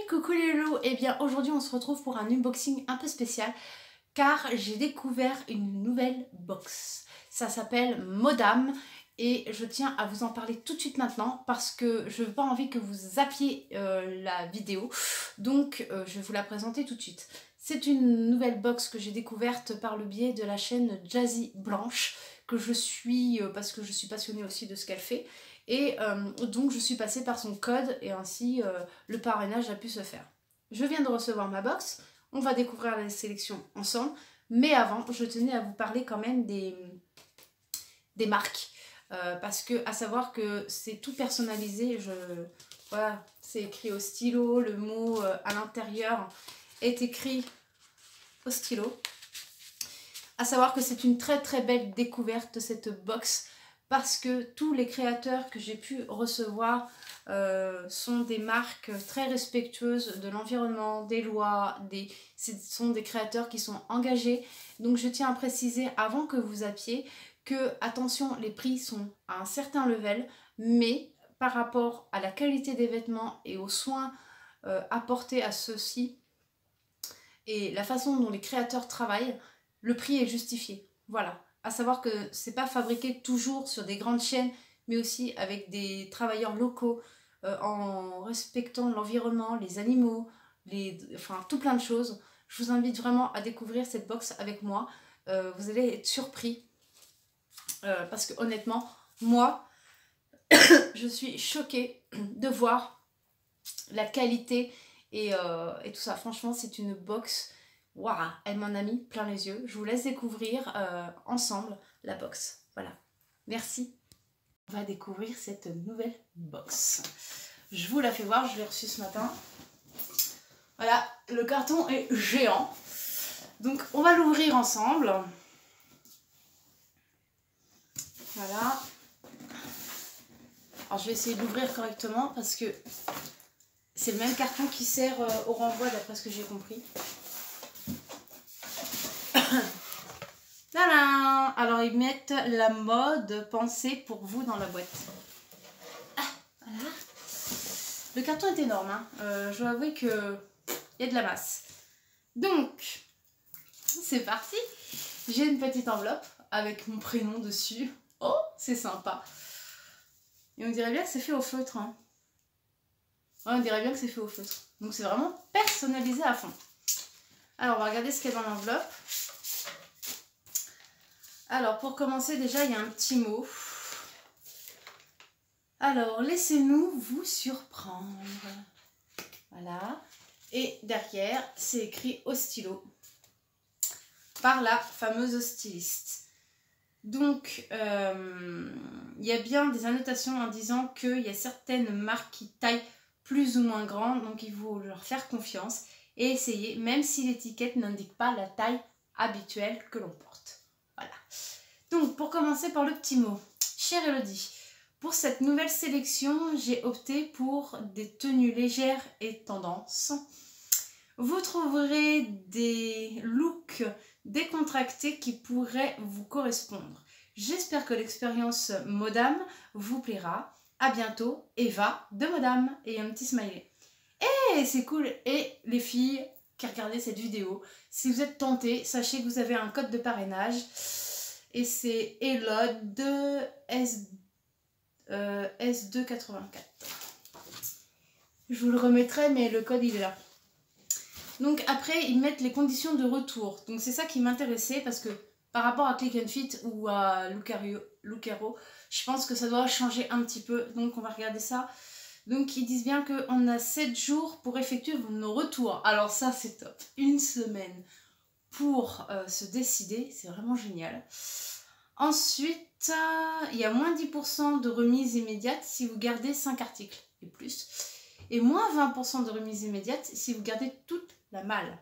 coucou les loulous. Et bien aujourd'hui on se retrouve pour un unboxing un peu spécial car j'ai découvert une nouvelle box. Ça s'appelle Modam et je tiens à vous en parler tout de suite maintenant parce que je n'ai pas envie que vous zappiez la vidéo. Donc je vais vous la présenter tout de suite. C'est une nouvelle box que j'ai découverte par le biais de la chaîne Jazzy Blanche que je suis parce que je suis passionnée aussi de ce qu'elle fait. Et donc je suis passée par son code et ainsi le parrainage a pu se faire. Je viens de recevoir ma box, on va découvrir la sélection ensemble, mais avant je tenais à vous parler quand même des marques. Parce que à savoir que c'est tout personnalisé, voilà, c'est écrit au stylo, le mot à l'intérieur est écrit au stylo. À savoir que c'est une très très belle découverte cette box. Parce que tous les créateurs que j'ai pu recevoir sont des marques très respectueuses de l'environnement, des lois, ce sont des créateurs qui sont engagés. Donc je tiens à préciser avant que vous zappiez que, attention, les prix sont à un certain level, mais par rapport à la qualité des vêtements et aux soins apportés à ceux-ci et la façon dont les créateurs travaillent, le prix est justifié. Voilà. À savoir que c'est pas fabriqué toujours sur des grandes chaînes, mais aussi avec des travailleurs locaux, en respectant l'environnement, les animaux, enfin tout plein de choses. Je vous invite vraiment à découvrir cette box avec moi. Vous allez être surpris. Parce que honnêtement, moi, je suis choquée de voir la qualité et tout ça. Franchement, c'est une box. Waouh, elle m'en a mis plein les yeux. Je vous laisse découvrir ensemble la box. Voilà. Merci. On va découvrir cette nouvelle box. Je vous la fais voir, je l'ai reçue ce matin. Voilà, le carton est géant. Donc, on va l'ouvrir ensemble. Voilà. Alors, je vais essayer d'ouvrir correctement parce que c'est le même carton qui sert au renvoi d'après ce que j'ai compris. Tadam! Alors ils mettent la mode pensée pour vous dans la boîte. Ah, voilà. Le carton est énorme, hein. Je dois avouer qu'il y a de la masse. Donc, c'est parti. J'ai une petite enveloppe avec mon prénom dessus. Oh, c'est sympa. Et on dirait bien que c'est fait au feutre, hein. Ouais, on dirait bien que c'est fait au feutre. Donc c'est vraiment personnalisé à fond. Alors on va regarder ce qu'il y a dans l'enveloppe. Alors pour commencer déjà il y a un petit mot. Alors laissez-nous vous surprendre. Voilà. Et derrière c'est écrit au stylo. Par la fameuse styliste. Donc il y a bien des annotations en disant qu'il y a certaines marques qui taillent plus ou moins grand, donc il faut leur faire confiance et essayer, même si l'étiquette n'indique pas la taille habituelle que l'on porte. Voilà. Donc pour commencer par le petit mot, chère Elodie, pour cette nouvelle sélection, j'ai opté pour des tenues légères et tendance. Vous trouverez des looks décontractés qui pourraient vous correspondre. J'espère que l'expérience Modam vous plaira. À bientôt, Eva de Modam. Et un petit smiley. Et c'est cool. Et les filles qui regardez cette vidéo, si vous êtes tentées, sachez que vous avez un code de parrainage. Et c'est Elod S284. Je vous le remettrai, mais le code il est là. Donc après, ils mettent les conditions de retour. Donc c'est ça qui m'intéressait parce que par rapport à Click and Fit ou à Lucaro, je pense que ça doit changer un petit peu. Donc on va regarder ça. Donc ils disent bien qu'on a 7 jours pour effectuer nos retours. Alors ça c'est top. Une semaine pour se décider. C'est vraiment génial. Ensuite, il y a moins 10% de remise immédiate si vous gardez 5 articles et plus. Et moins 20% de remise immédiate si vous gardez toute la malle.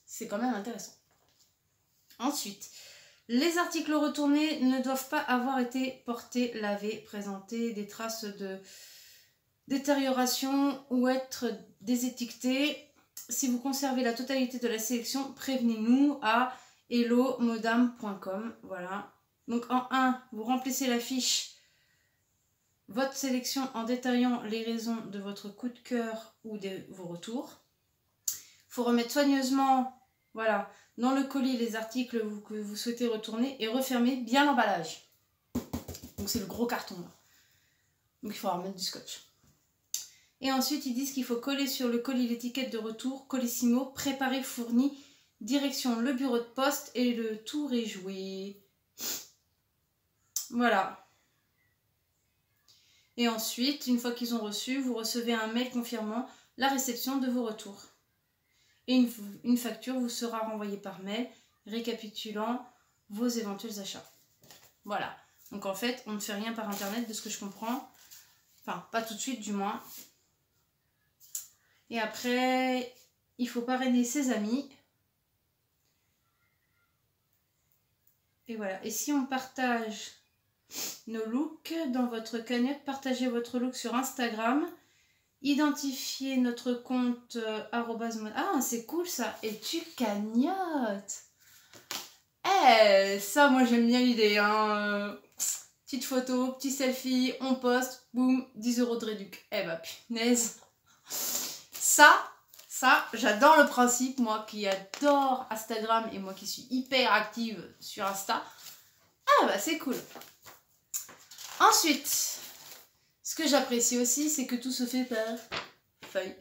C'est quand même intéressant. Ensuite, les articles retournés ne doivent pas avoir été portés, lavés, présenter des traces de détérioration ou être désétiquetés. Si vous conservez la totalité de la sélection, prévenez-nous à hellomodam.com. Voilà. Donc en 1, vous remplissez la fiche. votre sélection en détaillant les raisons de votre coup de cœur ou de vos retours. Il faut remettre soigneusement, voilà, dans le colis les articles que vous souhaitez retourner et refermer bien l'emballage. Donc c'est le gros carton là. Donc il faudra remettre du scotch. Et ensuite ils disent qu'il faut coller sur le colis l'étiquette de retour, Colissimo, préparé, fourni, direction le bureau de poste et le tour est joué. Voilà. Et ensuite, une fois qu'ils ont reçu, vous recevez un mail confirmant la réception de vos retours. Et une facture vous sera renvoyée par mail récapitulant vos éventuels achats. Voilà. Donc en fait, on ne fait rien par internet de ce que je comprends. Enfin, pas tout de suite du moins. Et après, il faut parrainer ses amis. Et voilà. Et si on partage nos looks dans votre cagnotte, partagez votre look sur Instagram. Identifiez notre compte Ah, c'est cool ça. Et tu cagnottes. Ça, moi j'aime bien l'idée. Hein. Petite photo, petit selfie, on poste, boum, 10 € de réduc. Eh bah punaise. Ça, j'adore le principe, moi qui adore Instagram et moi qui suis hyper active sur Insta. Ah bah c'est cool. Ensuite, ce que j'apprécie aussi, c'est que tout se fait par feuille.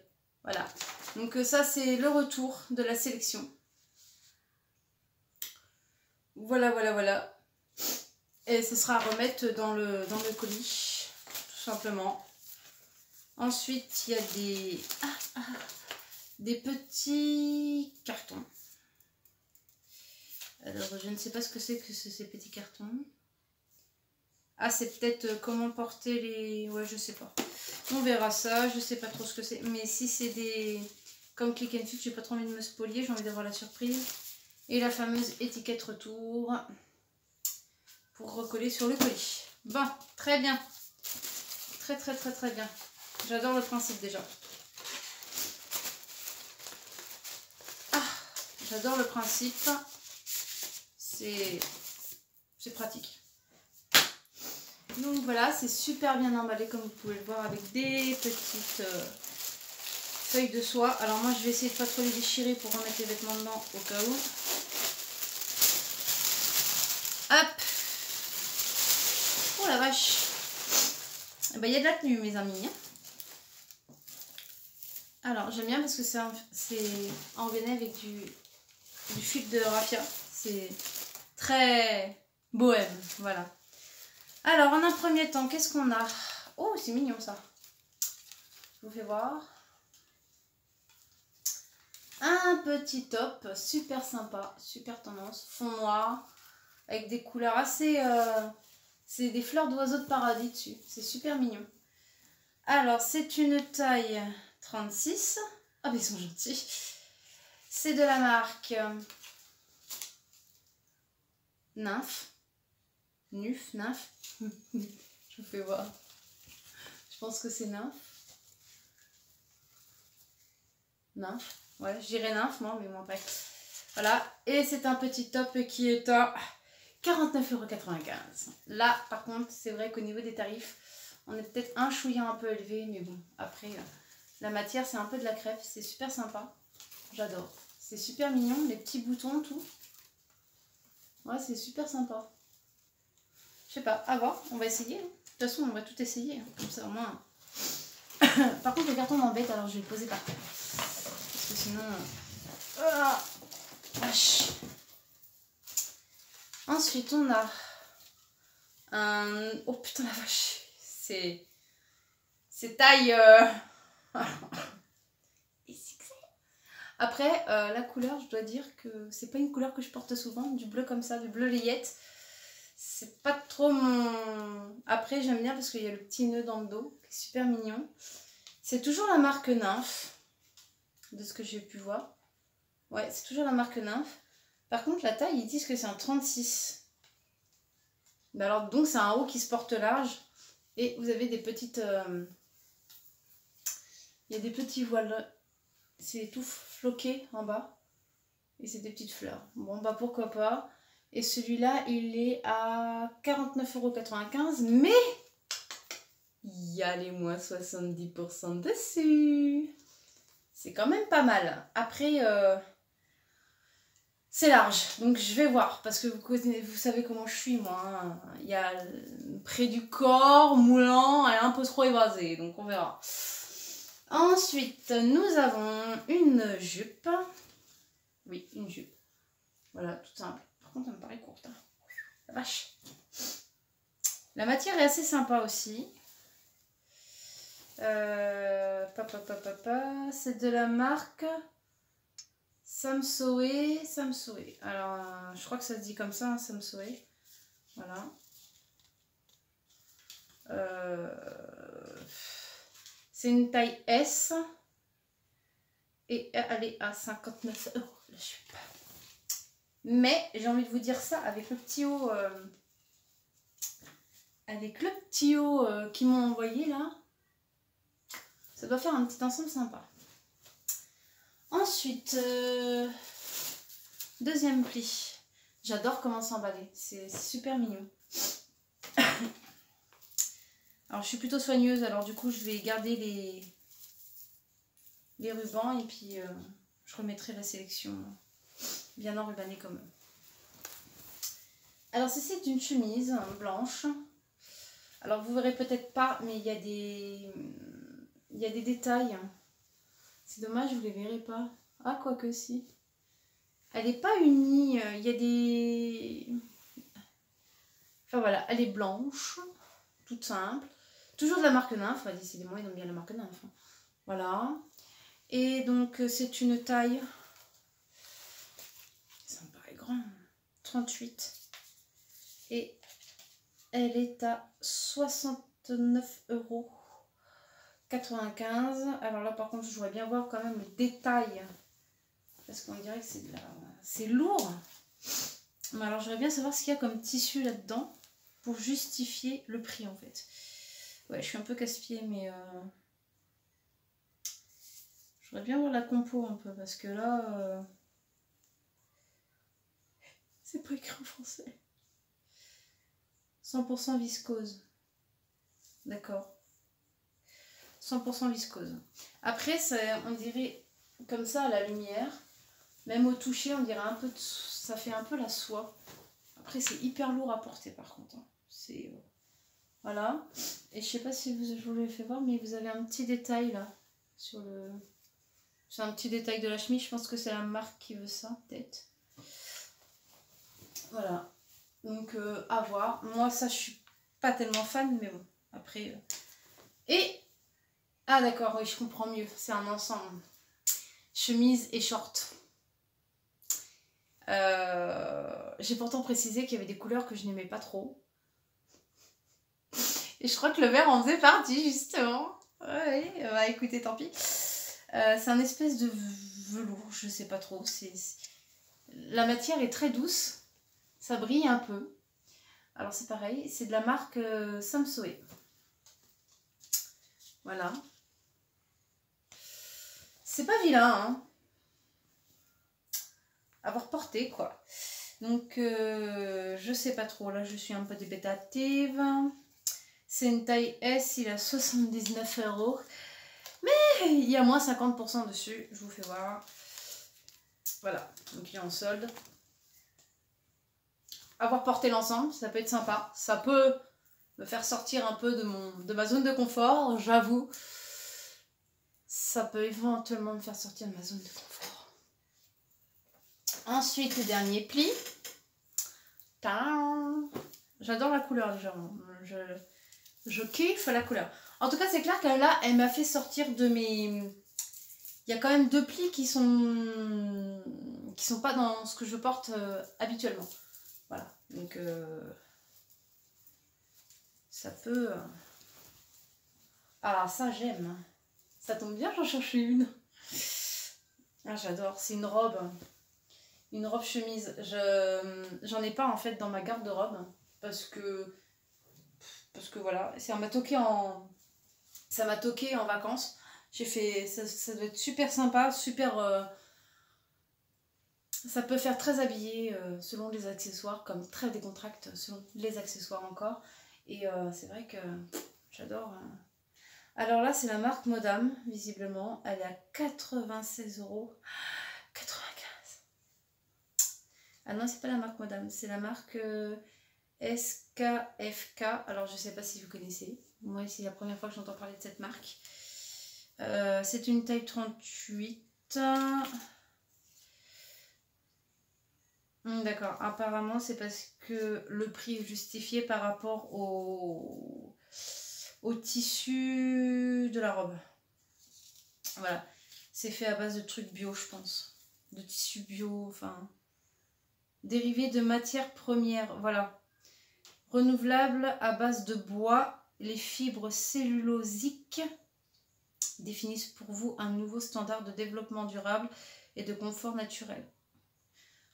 Voilà. Donc ça, c'est le retour de la sélection. Voilà. Et ce sera à remettre dans le colis, tout simplement. Ensuite, il y a des petits cartons. Alors, je ne sais pas ce que c'est que ces petits cartons. Ah, c'est peut-être comment porter les... Ouais, je sais pas. On verra ça, je sais pas trop ce que c'est. Mais si c'est des... Comme Click and Fit, j'ai pas trop envie de me spolier, j'ai envie d'avoir la surprise. Et la fameuse étiquette retour pour recoller sur le colis. Bon, très bien. Très bien. J'adore le principe déjà. Ah, j'adore le principe. C'est pratique. Donc voilà, c'est super bien emballé comme vous pouvez le voir avec des petites feuilles de soie. Alors moi je vais essayer de pas trop les déchirer pour remettre les vêtements dedans au cas où. Hop. Oh la vache. Et ben, il y a de la tenue mes amis. Alors j'aime bien parce que c'est enveiné avec du fil de raffia. C'est très bohème, voilà. Alors, en un premier temps, qu'est-ce qu'on a? Oh, c'est mignon ça. Je vous fais voir. Un petit top, super sympa, super tendance, fond noir, avec des couleurs assez... c'est des fleurs d'oiseaux de paradis dessus. C'est super mignon. Alors, c'est une taille 36. Ah, mais ils sont gentils. C'est de la marque Nymphe. Nymphe. Je vous fais voir. Je pense que c'est Nymphe. Ouais, je dirais Nymphe, moi, mais bon, bref. Voilà. Et c'est un petit top qui est à 49,95 €. Là, par contre, c'est vrai qu'au niveau des tarifs, on est peut-être un chouïa un peu élevé, mais bon, après, la matière, c'est un peu de la crêpe. C'est super sympa. J'adore. C'est super mignon, les petits boutons, tout. Ouais, c'est super sympa. Je sais pas, à voir, on va essayer. De toute façon, on va tout essayer. Comme ça, au moins. Par contre, le carton m'embête, alors je vais le poser par terre. Parce que sinon. Ah, vache. Ensuite, on a un. Oh putain, la vache. C'est taille. Après, la couleur, je dois dire que c'est pas une couleur que je porte souvent. Du bleu comme ça, du bleu layette. C'est pas trop mon... Après, j'aime bien parce qu'il y a le petit nœud dans le dos, qui est super mignon. C'est toujours la marque Nymphe, de ce que j'ai pu voir. Ouais, c'est toujours la marque Nymphe. Par contre, la taille, ils disent que c'est un 36. Ben alors, donc, c'est un haut qui se porte large. Et vous avez des petites... Il y a des petits voiles. C'est tout floqué en bas. Et c'est des petites fleurs. Bon, bah pourquoi pas. Et celui-là, il est à 49,95 €. Mais il y a les moins 70% dessus. C'est quand même pas mal. Après, c'est large, donc je vais voir, parce que vous savez comment je suis, moi. Hein. Il y a près du corps, moulant, elle est un peu trop évasée, donc on verra. Ensuite, nous avons une jupe. Oui, une jupe. Voilà, tout simple. Par contre, elle me paraît courte. Hein. La vache. La matière est assez sympa aussi. C'est de la marque Samsoe. Alors, je crois que ça se dit comme ça, hein, Samsoe. Voilà. C'est une taille S. Et elle est à 59 €. La jupe. Mais j'ai envie de vous dire ça avec le petit haut. Qu'ils m'ont envoyé là. Ça doit faire un petit ensemble sympa. Ensuite, deuxième pli. J'adore comment s'emballer. C'est super mignon. Alors, je suis plutôt soigneuse. Alors, du coup, je vais garder les rubans. Et puis, je remettrai la sélection bien enrubannée comme eux. Alors, ceci est une chemise blanche. Alors, vous verrez peut-être pas, mais il y a des détails. C'est dommage, vous les verrez pas. Ah, quoique si. Elle n'est pas unie. Il y a des... Enfin, voilà, elle est blanche. Toute simple. Toujours de la marque Nymph. Décidément, ils aiment bien la marque Nymph. Voilà. Et donc, c'est une taille... Ça me paraît grand. 38. Et elle est à 69,95 €. Alors là, par contre, je voudrais bien voir quand même le détail. Parce qu'on dirait que c'est lourd. Mais alors, j'aimerais bien savoir ce qu'il y a comme tissu là-dedans pour justifier le prix, en fait. Ouais, je suis un peu casse-pied, mais... Je voudrais bien voir la compo un peu, parce que là... C'est pas écrit en français. 100% viscose. D'accord. 100% viscose. Après, on dirait comme ça à la lumière. Même au toucher, on dirait un peu... Ça fait un peu la soie. Après, c'est hyper lourd à porter par contre. Hein. C'est... voilà. Et je sais pas si je vous l'ai fait voir, mais vous avez un petit détail là. Sur le... C'est un petit détail de la chemise. Je pense que c'est la marque qui veut ça, peut-être. Voilà. Donc, à voir. Moi, ça, je suis pas tellement fan, mais bon. Après... Et... Ah, d'accord, oui, je comprends mieux. C'est un ensemble. Chemise et short. J'ai pourtant précisé qu'il y avait des couleurs que je n'aimais pas trop. Et je crois que le vert en faisait partie, justement. Oui, bah écoutez, tant pis. C'est un espèce de velours, je sais pas trop. La matière est très douce. Ça brille un peu. Alors c'est pareil, c'est de la marque Samsoe. Voilà. C'est pas vilain, hein. Avoir porté, quoi. Donc, je sais pas trop. Là, je suis un peu débétative. C'est une taille S, il a 79 €. Mais il y a moins 50% dessus. Je vous fais voir. Voilà. Donc, il est en solde. Avoir porté l'ensemble, ça peut être sympa. Ça peut me faire sortir un peu de ma zone de confort, j'avoue. Ça peut éventuellement me faire sortir de ma zone de confort. Ensuite, le dernier pli. J'adore la couleur déjà. Je kiffe la couleur. En tout cas, c'est clair que là, elle m'a fait sortir de mes... Il y a quand même deux plis qui sont pas dans ce que je porte habituellement. Voilà. Donc, ça peut... Ah, ça, j'aime. Ça tombe bien, j'en cherchais une. Ah, j'adore. C'est une robe. Une robe chemise. J'en ai pas en fait dans ma garde-robe parce que voilà, ça m'a toqué en vacances. J'ai fait ça doit être super sympa, super ça peut faire très habillé selon les accessoires, comme très décontracte selon les accessoires encore. Et c'est vrai que j'adore Alors là, c'est la marque Modam, visiblement. Elle est à 96 €. 95. Ah non, c'est pas la marque Modam, c'est la marque SKFK. Alors, je sais pas si vous connaissez. Moi, c'est la première fois que j'entends parler de cette marque. C'est une taille 38. D'accord. Apparemment, c'est parce que le prix est justifié par rapport au tissu de la robe. Voilà. C'est fait à base de trucs bio, je pense. De tissu bio, enfin... Dérivé de matières premières, voilà. Renouvelable à base de bois, les fibres cellulosiques définissent pour vous un nouveau standard de développement durable et de confort naturel.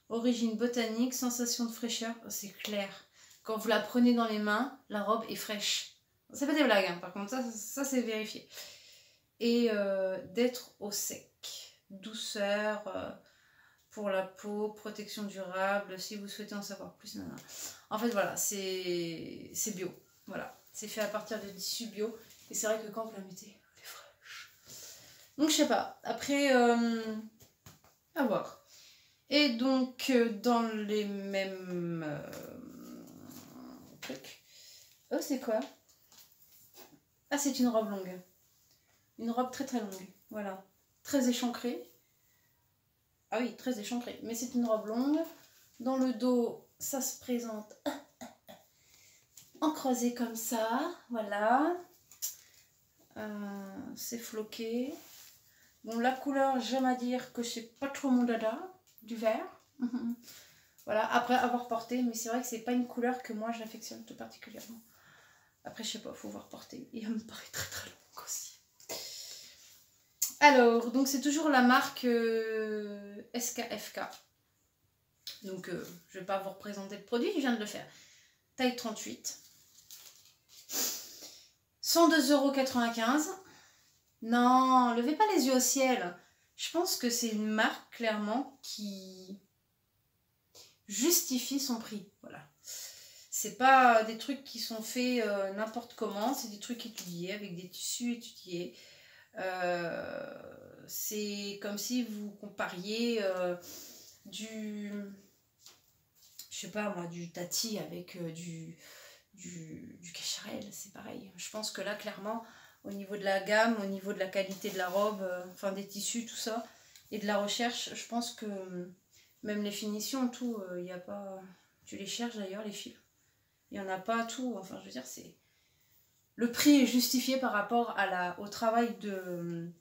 Origine botanique, sensation de fraîcheur, c'est clair. Quand vous la prenez dans les mains, la robe est fraîche. C'est pas des blagues, hein. Par contre, ça c'est vérifié. Et d'être au sec. Douceur pour la peau, protection durable, si vous souhaitez en savoir plus. Non. En fait, voilà, c'est bio. Voilà, c'est fait à partir de tissus bio. Et c'est vrai que quand vous la mettez, elle est fraîche. Donc, je sais pas. Après, à voir. Et donc, dans les mêmes trucs. Oh, c'est quoi? Ah, c'est une robe longue. Une robe très très longue. Voilà. Très échancrée. Ah oui, très échancrée. Mais c'est une robe longue. Dans le dos, ça se présente en croisé comme ça. Voilà. C'est floqué. Bon, la couleur, j'aime à dire que c'est pas trop mon dada. Du vert. Voilà, après avoir porté. Mais c'est vrai que c'est pas une couleur que moi j'affectionne tout particulièrement. Après, je sais pas, faut voir porter. Et elle me paraît très très longue aussi. Alors, donc c'est toujours la marque SKFK. Donc, je vais pas vous représenter le produit, je viens de le faire. Taille 38. 102,95 €. Non, levez pas les yeux au ciel. Je pense que c'est une marque, clairement, qui justifie son prix. Voilà. C'est pas des trucs qui sont faits n'importe comment, c'est des trucs étudiés, avec des tissus étudiés. C'est comme si vous compariez je sais pas moi, du tati avec du Cacharel, c'est pareil. Je pense que là, clairement, au niveau de la gamme, au niveau de la qualité de la robe, enfin des tissus, tout ça, et de la recherche, je pense que même les finitions, tout, il n'y a pas... Tu les cherches d'ailleurs, les fils. Il n'y en a pas tout, enfin je veux dire, c'est... Le prix est justifié par rapport au travail de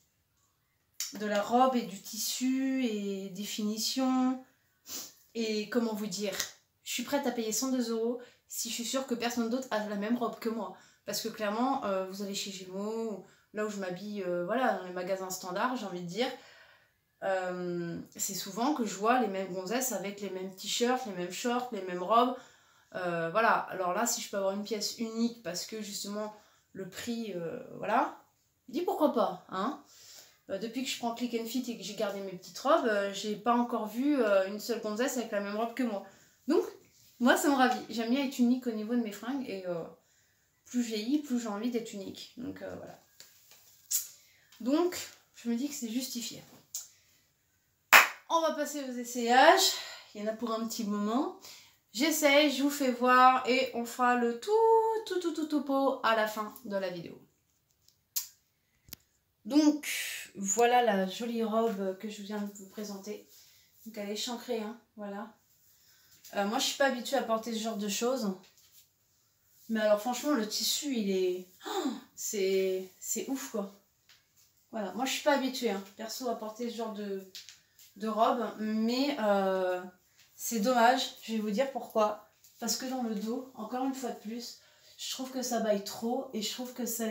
la robe et du tissu et des finitions. Et comment vous dire, je suis prête à payer 102 € si je suis sûre que personne d'autre a la même robe que moi. Parce que clairement, vous allez chez Gémeaux, là où je m'habille, voilà, dans les magasins standards, j'ai envie de dire, c'est souvent que je vois les mêmes gonzesses avec les mêmes t-shirts, les mêmes shorts, les mêmes robes. Voilà, alors là, si je peux avoir une pièce unique parce que justement le prix, voilà, dis pourquoi pas, hein. Depuis que je prends Click and Fit et que j'ai gardé mes petites robes, j'ai pas encore vu une seule gonzesse avec la même robe que moi. Donc, moi, ça me ravit. J'aime bien être unique au niveau de mes fringues et plus je vieillis, plus j'ai envie d'être unique. Donc, voilà. Donc, je me dis que c'est justifié. On va passer aux essayages. Il y en a pour un petit moment. J'essaye, je vous fais voir et on fera le tout topo à la fin de la vidéo. Donc, voilà la jolie robe que je viens de vous présenter. Donc, elle est échancrée, hein, voilà. Moi, je suis pas habituée à porter ce genre de choses. Mais alors, franchement, le tissu, il est... Oh, c'est ouf, quoi. Voilà, moi, je suis pas habituée, hein, perso, à porter ce genre de robe. Mais c'est dommage, je vais vous dire pourquoi. Parce que dans le dos, encore une fois de plus, je trouve que ça baille trop. Et je trouve que ça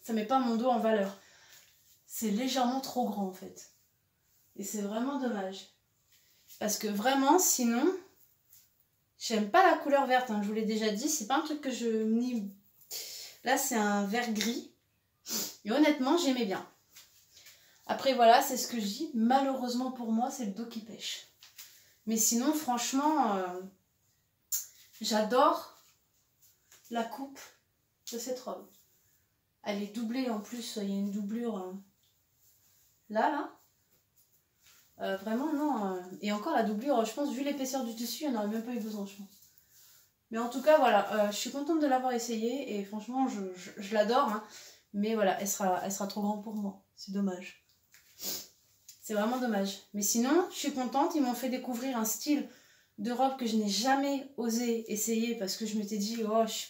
met pas mon dos en valeur. C'est légèrement trop grand en fait. Et c'est vraiment dommage. Parce que vraiment, sinon, j'aime pas la couleur verte. Hein, je vous l'ai déjà dit, c'est pas un truc que je nie. Là, c'est un vert gris. Et honnêtement, j'aimais bien. Après, voilà, c'est ce que je dis. Malheureusement pour moi, c'est le dos qui pêche. Mais sinon, franchement, j'adore la coupe de cette robe. Elle est doublée en plus, il y a une doublure là. Vraiment, non. Et encore la doublure, je pense, vu l'épaisseur du tissu, elle n'aurait même pas eu besoin, je pense. Mais en tout cas, voilà, je suis contente de l'avoir essayé et franchement, je l'adore. Hein. Mais voilà, elle sera trop grande pour moi. C'est dommage. C'est vraiment dommage. Mais sinon, je suis contente. Ils m'ont fait découvrir un style de robe que je n'ai jamais osé essayer parce que je m'étais dit, oh, je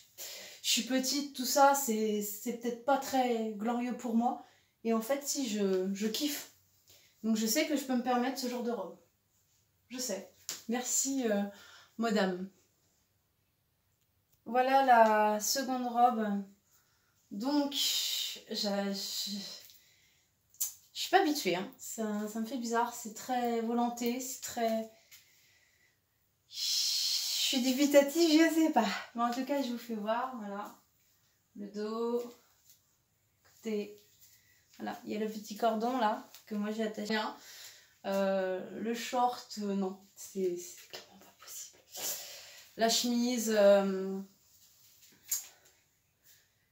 suis petite, tout ça, c'est peut-être pas très glorieux pour moi. Et en fait, si, je kiffe. Donc je sais que je peux me permettre ce genre de robe. Je sais. Merci, madame. Voilà la seconde robe. Donc, je suis pas habituée. Hein. Ça me fait bizarre. C'est très volanté. C'est très... Je suis dubitative, je sais pas. Mais en tout cas, je vous fais voir. Voilà. Le dos. Côté. Voilà. Il y a le petit cordon là. Que moi j'ai attaché. Le short, non. C'est clairement pas possible. La chemise...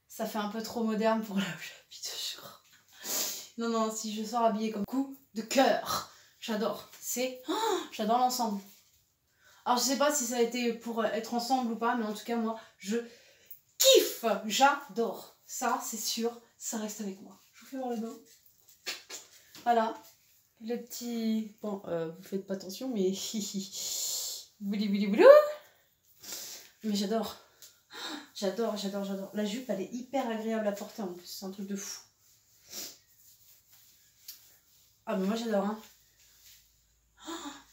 ça fait un peu trop moderne pour là où j'habite toujours. Non, non, si je sors habillée comme coup de cœur, j'adore. J'adore l'ensemble. Alors, je sais pas si ça a été pour être ensemble ou pas, mais en tout cas, moi, je kiffe. J'adore. Ça, c'est sûr, ça reste avec moi. Je vous fais voir le dos. Voilà. Le petit... Bon, vous faites pas attention, mais... Bouli, bouli, boulou. Mais j'adore. J'adore. La jupe, elle est hyper agréable à porter en plus. C'est un truc de fou. Ah, mais moi, j'adore. Hein.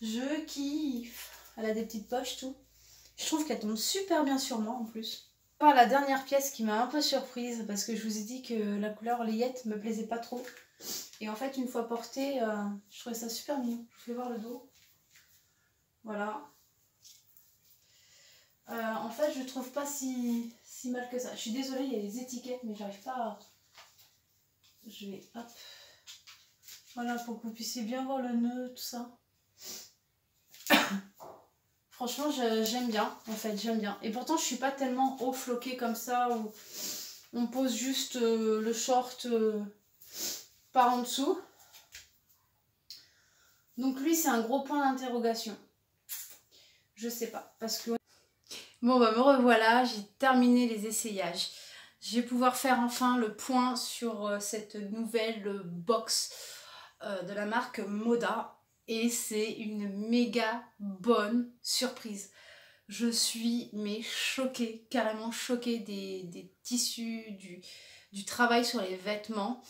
Je kiffe. Elle a des petites poches, tout. Je trouve qu'elle tombe super bien sur moi, en plus. La dernière pièce qui m'a un peu surprise, parce que je vous ai dit que la couleur layette me plaisait pas trop. Et en fait, une fois portée, je trouvais ça super mignon. Je vous fais voir le dos. Voilà. En fait, je trouve pas si mal que ça. Je suis désolée, il y a les étiquettes, mais j'arrive pas à... Je vais... Hop. Voilà, pour que vous puissiez bien voir le nœud, tout ça. Franchement, j'aime bien, en fait, j'aime bien. Et pourtant, je suis pas tellement haut floquée comme ça, où on pose juste le short par en dessous. Donc lui, c'est un gros point d'interrogation. Je sais pas, parce que... Bon, bah me revoilà, j'ai terminé les essayages. Je vais pouvoir faire enfin le point sur cette nouvelle box de la marque Moda. Et c'est une méga bonne surprise. Je suis mais choquée, carrément choquée des tissus, du travail sur les vêtements.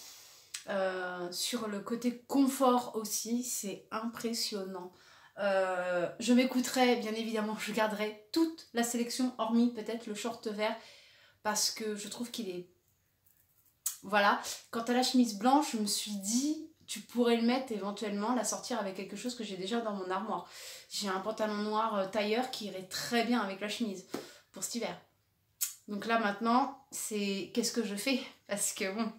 Sur le côté confort aussi, c'est impressionnant. Je m'écouterai, bien évidemment, je garderai toute la sélection, hormis peut-être le short vert, parce que je trouve qu'il est... Voilà, quant à la chemise blanche, je me suis dit, tu pourrais le mettre éventuellement, la sortir avec quelque chose que j'ai déjà dans mon armoire. J'ai un pantalon noir tailleur qui irait très bien avec la chemise pour cet hiver. Donc là maintenant, c'est qu'est-ce que je fais? Parce que bon,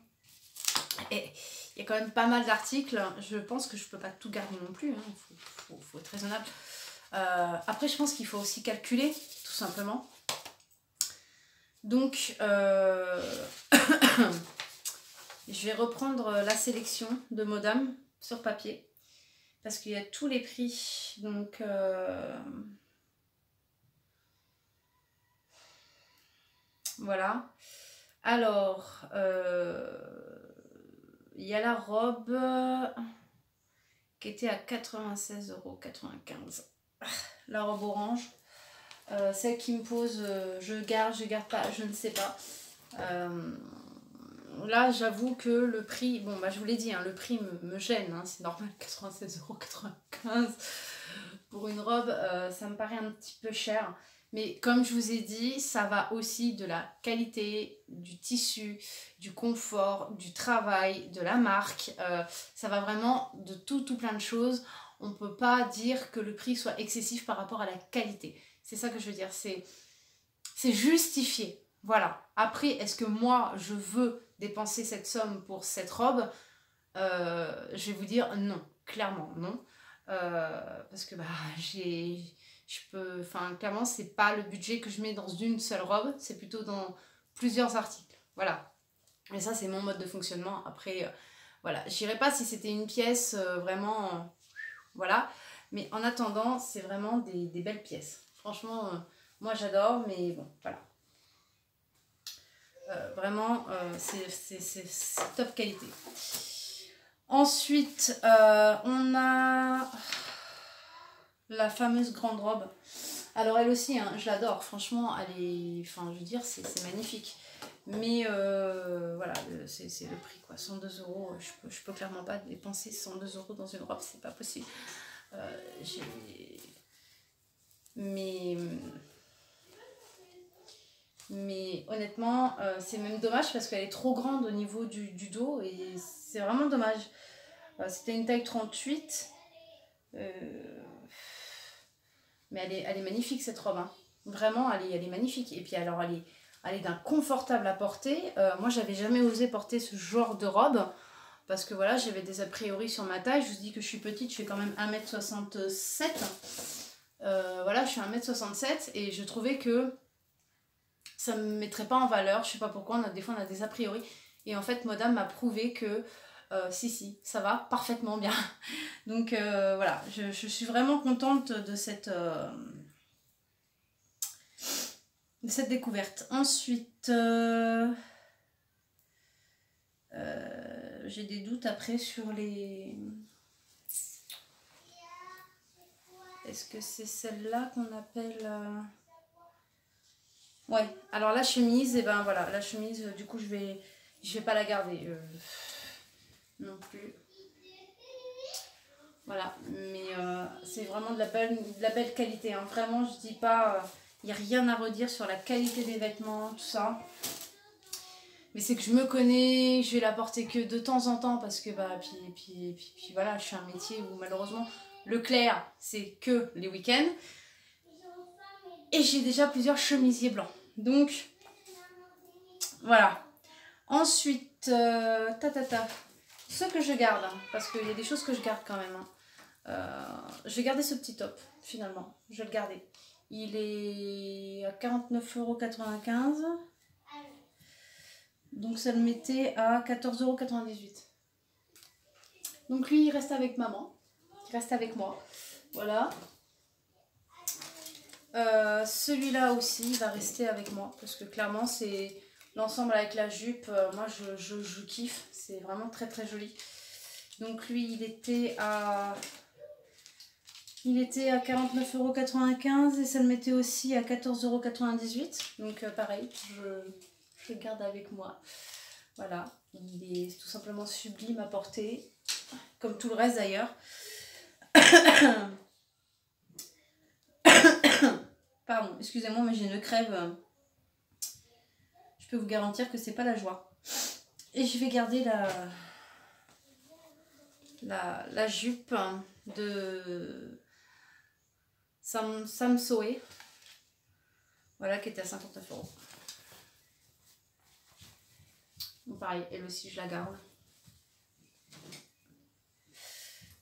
il y a quand même pas mal d'articles. Je pense que je peux pas tout garder non plus. Hein. Faut être raisonnable. Après, je pense qu'il faut aussi calculer, tout simplement. Donc, je vais reprendre la sélection de Modam sur papier. Parce qu'il y a tous les prix. Donc, voilà. Alors, il y a la robe qui était à 96,95 €. La robe orange. Celle qui me pose, je garde pas, je ne sais pas. Là, j'avoue que le prix, bon, bah, je vous l'ai dit, hein, le prix me gêne, hein, c'est normal, 96,95 € pour une robe, ça me paraît un petit peu cher. Mais comme je vous ai dit, ça va aussi de la qualité, du tissu, du confort, du travail, de la marque. Ça va vraiment de tout plein de choses. On ne peut pas dire que le prix soit excessif par rapport à la qualité. C'est ça que je veux dire, c'est justifié. Voilà. Après, est-ce que moi, je veux dépenser cette somme pour cette robe? Je vais vous dire non, clairement non. Parce que bah, clairement, c'est pas le budget que je mets dans une seule robe, c'est plutôt dans plusieurs articles. Voilà. Et ça, c'est mon mode de fonctionnement. Après, voilà, je dirais pas si c'était une pièce vraiment, voilà. Mais en attendant, c'est vraiment des belles pièces. Franchement, moi j'adore, mais bon, voilà. Vraiment, c'est top qualité. Ensuite, on a la fameuse grande robe. Alors elle aussi, hein, je l'adore. Franchement, elle est, enfin, je veux dire, c'est magnifique. Mais voilà, c'est le prix quoi. 102 €. Je peux clairement pas dépenser 102 € dans une robe, c'est pas possible. Mais honnêtement, c'est même dommage parce qu'elle est trop grande au niveau du dos et c'est vraiment dommage. C'était une taille 38. Mais elle est magnifique cette robe. Hein. Vraiment, elle est magnifique. Et puis alors, elle est d'un confortable à porter. Moi, j'avais jamais osé porter ce genre de robe. Parce que voilà, j'avais des a priori sur ma taille. Je vous dis que je suis petite, je fais quand même 1m67. Voilà, je suis 1m67 et je trouvais que ça ne me mettrait pas en valeur. Je sais pas pourquoi, des fois on a des a priori. Et en fait, Modam m'a prouvé que si, ça va parfaitement bien. Donc voilà, je suis vraiment contente de cette découverte. Ensuite, j'ai des doutes après sur les... Est-ce que c'est celle-là qu'on appelle... Ouais, alors la chemise, et ben voilà, la chemise, du coup je vais pas la garder non plus. Voilà, mais c'est vraiment de la belle qualité. Hein. Vraiment, je dis pas, il n'y a rien à redire sur la qualité des vêtements, tout ça. Mais c'est que je me connais, je vais la porter que de temps en temps parce que bah puis voilà, je suis un métier où malheureusement le clair c'est que les week-ends. Et j'ai déjà plusieurs chemisiers blancs. Donc voilà. Ensuite, ce que je garde, hein, parce qu'il y a des choses que je garde quand même. Hein. Je vais garder ce petit top, finalement. Je vais le garder. Il est à 49,95 €. Donc ça le mettait à 14,98 €. Donc lui, il reste avec maman. Il reste avec moi. Voilà. Celui-là aussi, il va rester avec moi. Parce que clairement, c'est l'ensemble avec la jupe. Moi, je kiffe. C'est vraiment très très joli. Donc lui, il était à 49,95 € et ça le mettait aussi à 14,98 €. Donc pareil, je le garde avec moi. Voilà, il est tout simplement sublime à porter, comme tout le reste d'ailleurs. Pardon, excusez-moi, mais j'ai une crève. Je peux vous garantir que c'est pas la joie. Et je vais garder la jupe de Sam Soe. Voilà, qui était à 59 €. Donc pareil, elle aussi je la garde.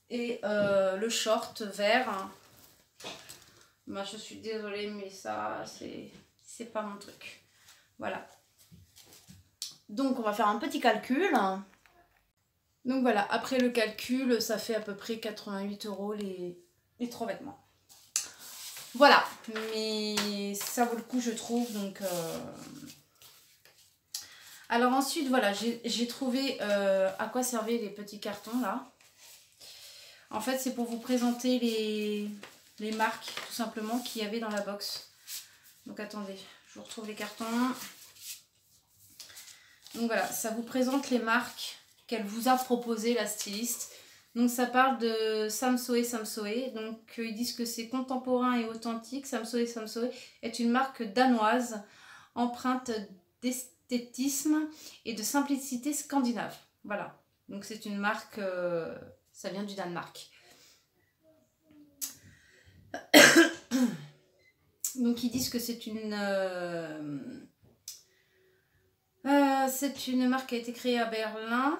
Et le short vert. Moi je suis désolée, mais ça c'est pas mon truc. Voilà. Donc on va faire un petit calcul. Donc voilà, après le calcul, ça fait à peu près 88 € les 3 vêtements. Voilà, mais ça vaut le coup je trouve. Donc alors ensuite voilà, j'ai trouvé à quoi servaient les petits cartons là. En fait c'est pour vous présenter les marques tout simplement qu'il y avait dans la box. Donc attendez, je vous retrouve les cartons. Donc voilà, ça vous présente les marques qu'elle vous a proposées, la styliste. Donc ça parle de Sam Soe. Donc ils disent que c'est contemporain et authentique. Sam Soe est une marque danoise empreinte d'esthétisme et de simplicité scandinave. Voilà, donc c'est une marque, ça vient du Danemark. Donc ils disent que c'est une marque qui a été créée à Berlin.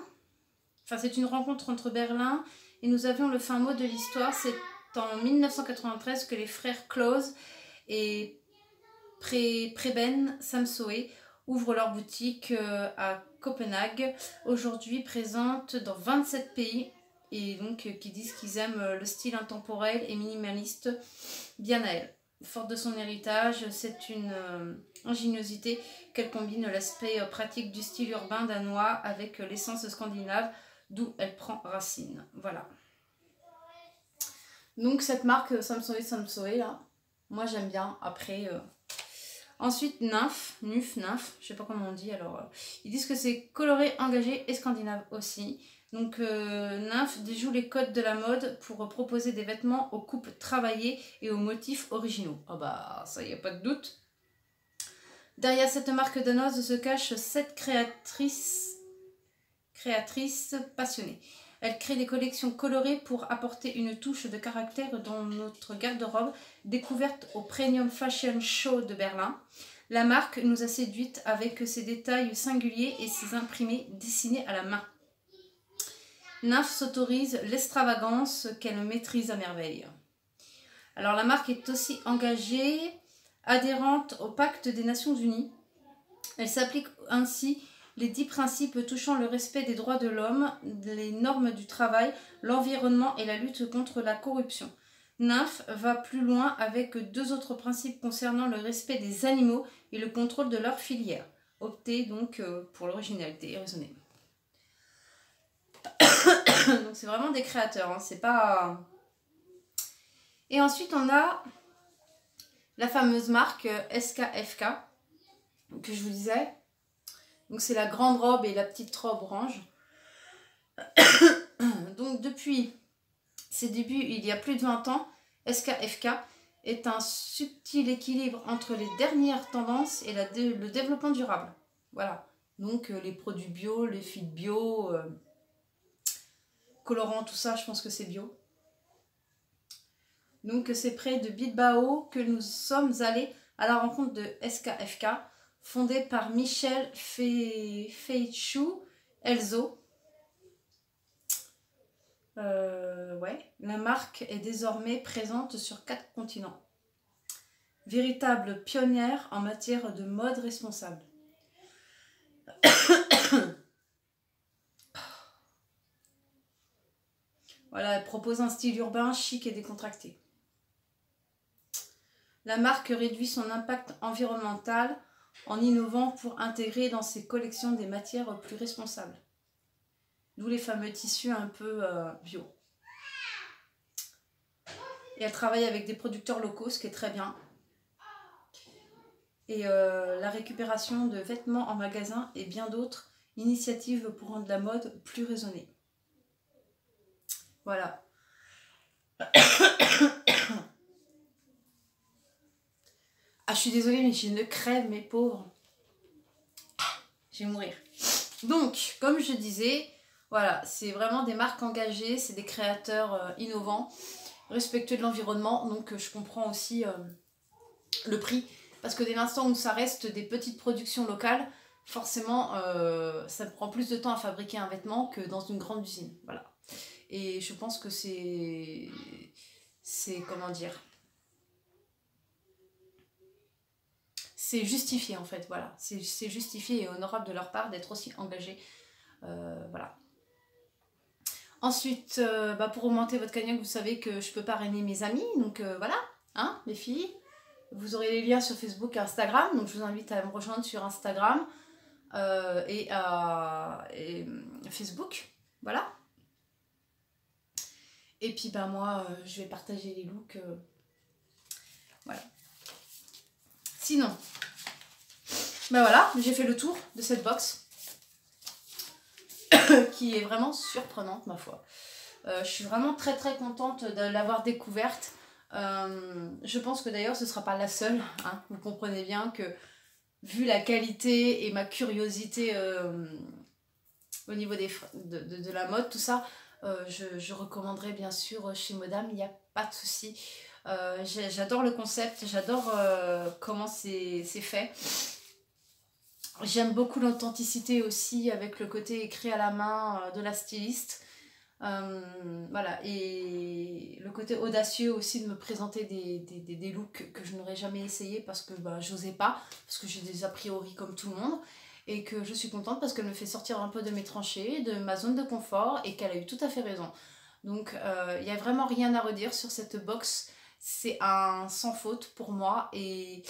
Enfin, c'est une rencontre entre Berlin et nous avions le fin mot de l'histoire. C'est en 1993 que les frères Claus et Preben Sam Soe ouvrent leur boutique à Copenhague, aujourd'hui présente dans 27 pays et donc qui disent qu'ils aiment le style intemporel et minimaliste bien à elle. Forte de son héritage, c'est une ingéniosité qu'elle combine l'aspect pratique du style urbain danois avec l'essence scandinave d'où elle prend racine. Voilà. Donc cette marque Samsoe là, moi j'aime bien. Après, ensuite Nymph, je sais pas comment on dit. Alors ils disent que c'est coloré, engagé et scandinave aussi. Donc Nymph déjoue les codes de la mode pour proposer des vêtements aux coupes travaillées et aux motifs originaux. Ah bah ça y a pas de doute. Derrière cette marque danoise se cachent 7 créatrices passionnées. Elle crée des collections colorées pour apporter une touche de caractère dans notre garde-robe, découverte au Premium Fashion Show de Berlin. La marque nous a séduites avec ses détails singuliers et ses imprimés dessinés à la main. Nymph s'autorise l'extravagance qu'elle maîtrise à merveille. Alors la marque est aussi engagée, adhérente au Pacte des Nations Unies. Elle s'applique ainsi les 10 principes touchant le respect des droits de l'homme, les normes du travail, l'environnement et la lutte contre la corruption. Nymph va plus loin avec 2 autres principes concernant le respect des animaux et le contrôle de leur filière. Optez donc pour l'originalité raisonnée. Donc c'est vraiment des créateurs, hein, c'est pas... Et ensuite on a la fameuse marque SKFK que je vous disais. Donc c'est la grande robe et la petite robe orange. Donc depuis ses débuts il y a plus de 20 ans, SKFK est un subtil équilibre entre les dernières tendances et le développement durable. Voilà. Donc les produits bio, les fils bio, colorants, tout ça, je pense que c'est bio. Donc c'est près de Bilbao que nous sommes allés à la rencontre de SKFK, fondée par Michel Feichou Elzo. La marque est désormais présente sur 4 continents. Véritable pionnière en matière de mode responsable. Voilà, elle propose un style urbain, chic et décontracté. La marque réduit son impact environnemental en innovant pour intégrer dans ses collections des matières plus responsables. D'où les fameux tissus un peu bio. Et elle travaille avec des producteurs locaux, ce qui est très bien. Et la récupération de vêtements en magasin et bien d'autres initiatives pour rendre la mode plus raisonnée. Voilà. Ah, je suis désolée, mais j'ai une crève, mes pauvres. Je vais mourir. Donc, comme je disais, voilà, c'est vraiment des marques engagées, c'est des créateurs innovants, respectueux de l'environnement. Donc, je comprends aussi le prix. Parce que dès l'instant où ça reste des petites productions locales, forcément, ça prend plus de temps à fabriquer un vêtement que dans une grande usine. Voilà. Et je pense que c'est comment dire, c'est justifié en fait, voilà. C'est justifié et honorable de leur part d'être aussi engagés. Voilà. Ensuite, pour augmenter votre cagnotte, vous savez que je peux parrainer mes amis. Donc voilà, hein, mes filles. Vous aurez les liens sur Facebook et Instagram. Donc je vous invite à me rejoindre sur Instagram et Facebook. Voilà. Et puis moi, je vais partager les looks. Voilà. Sinon, voilà, j'ai fait le tour de cette box qui est vraiment surprenante, ma foi. Je suis vraiment très très contente de l'avoir découverte. Je pense que d'ailleurs ce ne sera pas la seule. Hein. Vous comprenez bien que vu la qualité et ma curiosité au niveau de la mode, tout ça, je recommanderais bien sûr chez Modam, il n'y a pas de souci. J'adore le concept, j'adore comment c'est fait. J'aime beaucoup l'authenticité aussi avec le côté écrit à la main de la styliste. Voilà, et le côté audacieux aussi de me présenter des looks que je n'aurais jamais essayé parce que j'osais pas, parce que j'ai des a priori comme tout le monde. et que je suis contente parce qu'elle me fait sortir un peu de mes tranchées, de ma zone de confort et qu'elle a eu tout à fait raison. Donc il n'y a vraiment rien à redire sur cette box, c'est un sans faute pour moi et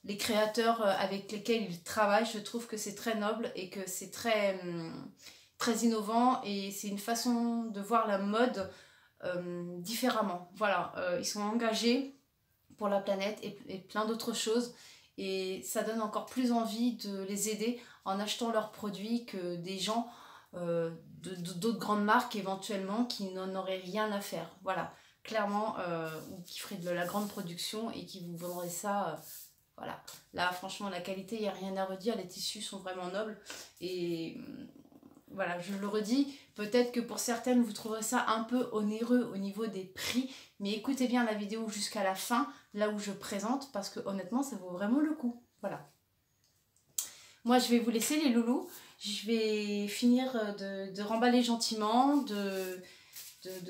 les créateurs avec lesquels ils travaillent, je trouve que c'est très noble et que c'est très innovant et c'est une façon de voir la mode différemment. Voilà, ils sont engagés pour la planète et plein d'autres choses et ça donne encore plus envie de les aider en achetant leurs produits que des gens d'autres grandes marques éventuellement qui n'en auraient rien à faire. Voilà, clairement, ou qui feraient de la grande production et qui vous vendraient ça. Voilà, là franchement la qualité, il n'y a rien à redire, les tissus sont vraiment nobles et voilà, je le redis, peut-être que pour certaines vous trouverez ça un peu onéreux au niveau des prix, mais écoutez bien la vidéo jusqu'à la fin, là où je présente, parce que honnêtement ça vaut vraiment le coup. Voilà. Moi je vais vous laisser les loulous, je vais finir de remballer gentiment, de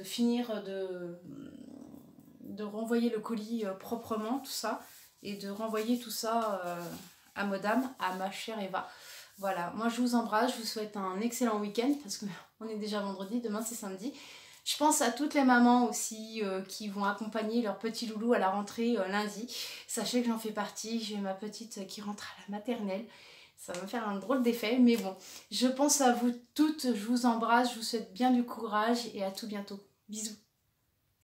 finir de renvoyer le colis proprement, tout ça, et de renvoyer tout ça à madame, à ma chère Eva. Voilà, moi je vous embrasse, je vous souhaite un excellent week-end, parce qu'on est déjà vendredi, demain c'est samedi. Je pense à toutes les mamans aussi qui vont accompagner leur petit loulou à la rentrée lundi. Sachez que j'en fais partie, j'ai ma petite qui rentre à la maternelle. Ça va me faire un drôle d'effet, mais bon, je pense à vous toutes, je vous embrasse, je vous souhaite bien du courage et à tout bientôt. Bisous.